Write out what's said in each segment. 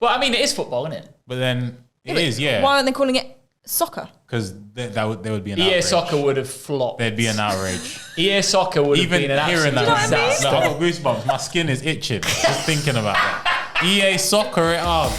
Well, I mean, it is football, isn't it? But then it is, yeah. Why aren't they calling it soccer? Because there would be an EA outrage. Soccer would have flopped. There'd be an outrage. EA Soccer would have Even been an hearing absolute that, disaster. I've got goosebumps. My skin is itching just thinking about that. EA Soccer, God.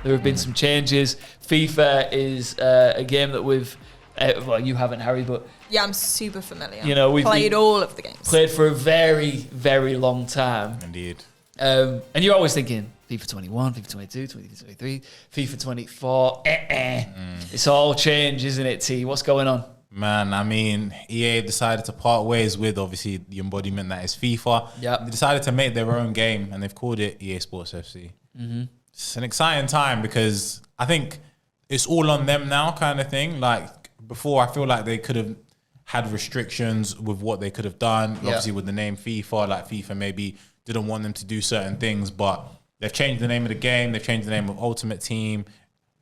There have been some changes. FIFA is a game that we've, well, you haven't, Harry, but Yeah, I'm super familiar. You know, we've played all of the games. played for a very, very long time. Indeed. And you're always thinking, FIFA 21, FIFA 22, 23, FIFA 24, It's all change, isn't it, T? What's going on? Man, I mean, EA decided to part ways with, obviously, the embodiment that is FIFA. Yep. They decided to make their own game, and they've called it EA Sports FC. Mm-hmm. It's an exciting time because I think it's all on them now kind of thing. Like, before, I feel like they could have had restrictions with what they could have done. Yeah. Obviously, with the name FIFA, like FIFA maybe didn't want them to do certain things, but they've changed the name of the game. They've changed the name of Ultimate Team.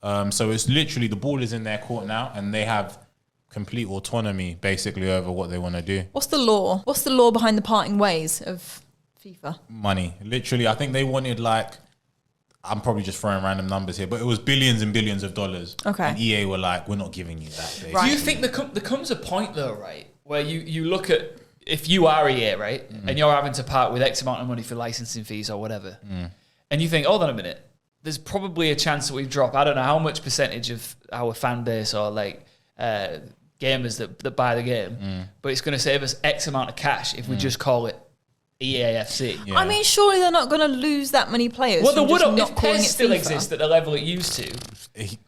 So it's literally the ball is in their court now, and they have complete autonomy basically over what they want to do. What's the law? What's the law behind the parting ways of FIFA? Money. Literally, I think they wanted I'm probably just throwing random numbers here, but it was billions and billions of dollars. Okay. And EA were like, we're not giving you that. Basically. Right. Do you think there comes a point, though, right, where you look at, if you are EA, right, and you're having to part with X amount of money for licensing fees or whatever, and you think, hold on a minute, there's probably a chance that we drop, I don't know how much percentage of our fan base or gamers that buy the game, but it's going to save us X amount of cash if we just call it EAFC. Yeah. I mean, surely they're not going to lose that many players. Well, there from would just have, not if calling PES it still FIFA. exists at the level it used to.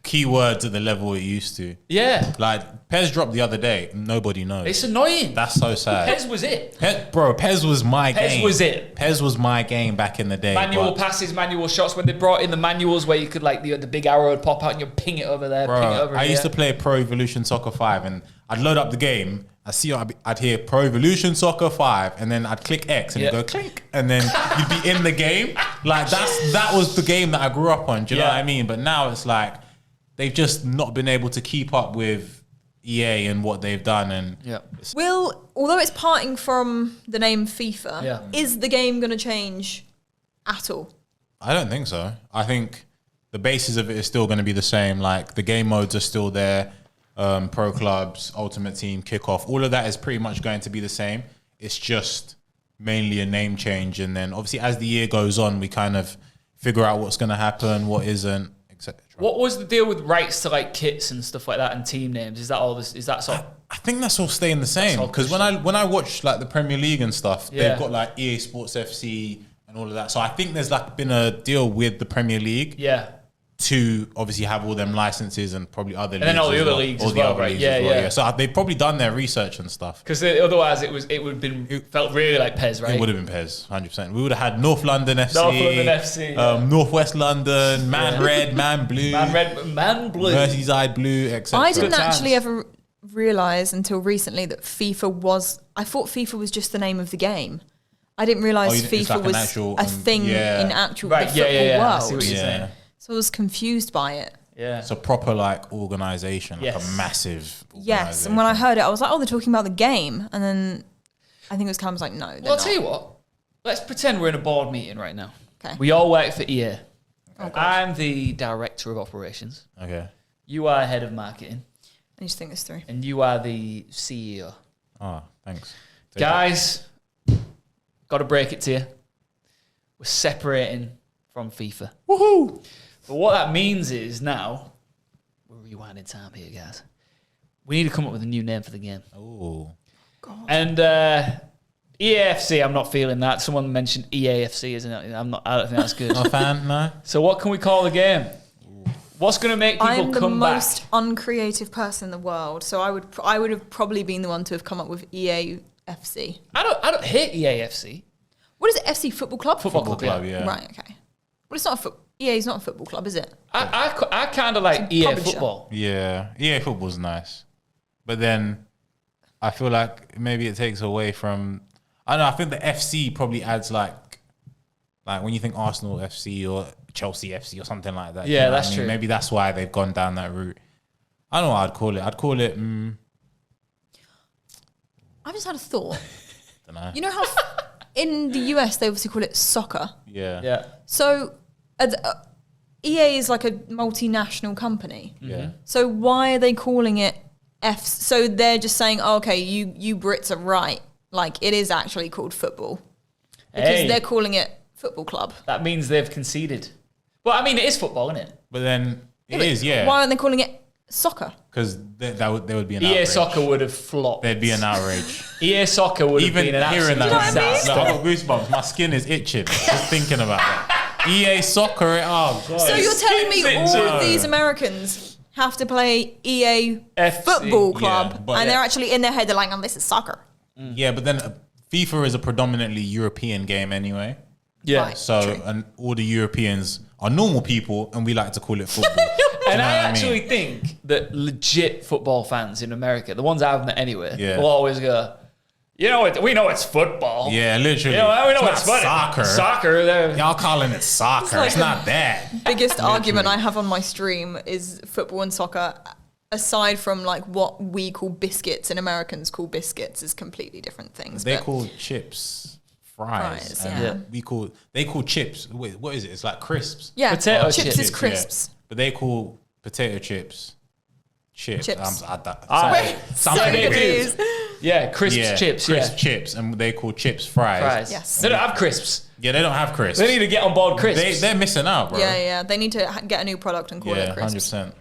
Keywords at the level it used to. Yeah. Like, PES dropped the other day. Nobody knows. It's annoying. That's so sad. PES was it. PES was my game. PES was it. PES was my game back in the day. Manual but- passes, manual shots. When they brought in the manuals where you could, the big arrow would pop out and you ping it over there, Bro, ping it over I here. used to play Pro Evolution Soccer 5 and I'd load up the game. I'd hear Pro Evolution Soccer 5 and then I'd click X and it'd go clink and then you'd be in the game. Like that was the game that I grew up on. Do you know what I mean? But now it's like they've just not been able to keep up with EA and what they've done. And Although it's parting from the name FIFA, Yeah. is the game going to change at all? I don't think so. I think the basis of it is still going to be the same. Like the game modes are still there. Pro clubs, ultimate team, kickoff, all of that is pretty much going to be the same. It's just mainly a name change. And then obviously as the year goes on, we kind of figure out what's going to happen, what isn't, etc. What was the deal with rights to kits and stuff like that and team names? Is that all this? Is that sort of... I think that's all staying the same because when I watch the Premier League and stuff, they've got EA Sports FC and all of that. So I think there's been a deal with the Premier League. Yeah. To obviously have all them licenses and probably other leagues. And then all the other leagues as well, right? Yeah. So they've probably done their research and stuff. Because otherwise it would have been felt really like PES, right? It would have been PES, 100%. We would have had North London FC, Northwest London, Man Red, Man Blue, Man Blue, Merseyside Blue, etc. I didn't actually ever realise until recently that I thought FIFA was just the name of the game. I didn't realise FIFA was a thing in actual the football world. I see what you're saying. So I was confused by it. Yeah. It's a proper organisation, a massive organisation. Yes, and when I heard it, I was like, oh, they're talking about the game. And then I think it was Cam was like, no, they're Well, I'll not. tell you what. Let's pretend we're in a board meeting right now. Okay. We all work for EA. Oh, God. I'm the director of operations. Okay. You are head of marketing. I need to think this through. And you are the CEO. Oh, thanks. Guys, got to break it to you. We're separating from FIFA. Woohoo! But what that means is now, we're rewinding time here, guys. We need to come up with a new name for the game. Oh. And EAFC, I'm not feeling that. Someone mentioned EAFC, isn't it? I don't think that's good. Not a fan, no? So what can we call the game? What's going to make people I'm the come back? most uncreative person in the world, so I would have probably been the one to have come up with EAFC. I don't hate EAFC. What is it? FC Football Club? Football Club, yeah. Right. Okay. Well, it's not EA is not a football club, is it? I kind of like It's a EA publisher. football. Yeah. EA football's nice. But then I feel like maybe it takes away from... I don't know, I think the FC probably adds like when you think Arsenal FC or Chelsea FC or something like that. Yeah, you know that's what I mean? true. Maybe that's why they've gone down that route. I don't know what I'd call it. I'd call it... I've just had a thought. don't know. You know how in the US, they obviously call it soccer. Yeah. So EA is like a multinational company. Yeah. So why are they calling it F? So they're just saying, oh, okay, you Brits are right. Like, it is actually called football. Because they're calling it football club. That means they've conceded. Well, I mean, it is football, isn't it? But then it is, yeah. Why aren't they calling it soccer? Because there would be an EA outrage. Soccer would have flopped. There'd be an outrage. EA Soccer would have been an absolute disaster. I've got goosebumps. My skin is itching just thinking about that. EA Soccer, oh God. So you're telling me all of these Americans have to play EA Football Club, and they're actually in their head, they're like, oh, this is soccer. Yeah, but then FIFA is a predominantly European game anyway. Yeah. Right. So and all the Europeans are normal people, and we like to call it football. And I actually think that legit football fans in America, the ones I've met anywhere, will always go, we know it's football. Yeah, literally. We know it's soccer. Soccer. Y'all calling it soccer. It's not that. Biggest argument I have on my stream is football and soccer, aside from like what we call biscuits and Americans call biscuits, is completely different things. They call chips fries. And they call chips. Wait, what is it? It's like crisps. Yeah, potato chips is crisps. Yeah. But they call potato chips. Chips. Yeah, crisp chips. Crisp chips, and they call chips fries. Yes. They don't have crisps. Yeah, they don't have crisps. They need to get on board crisps. They're missing out, bro. Yeah. They need to get a new product and call it crisps. 100%.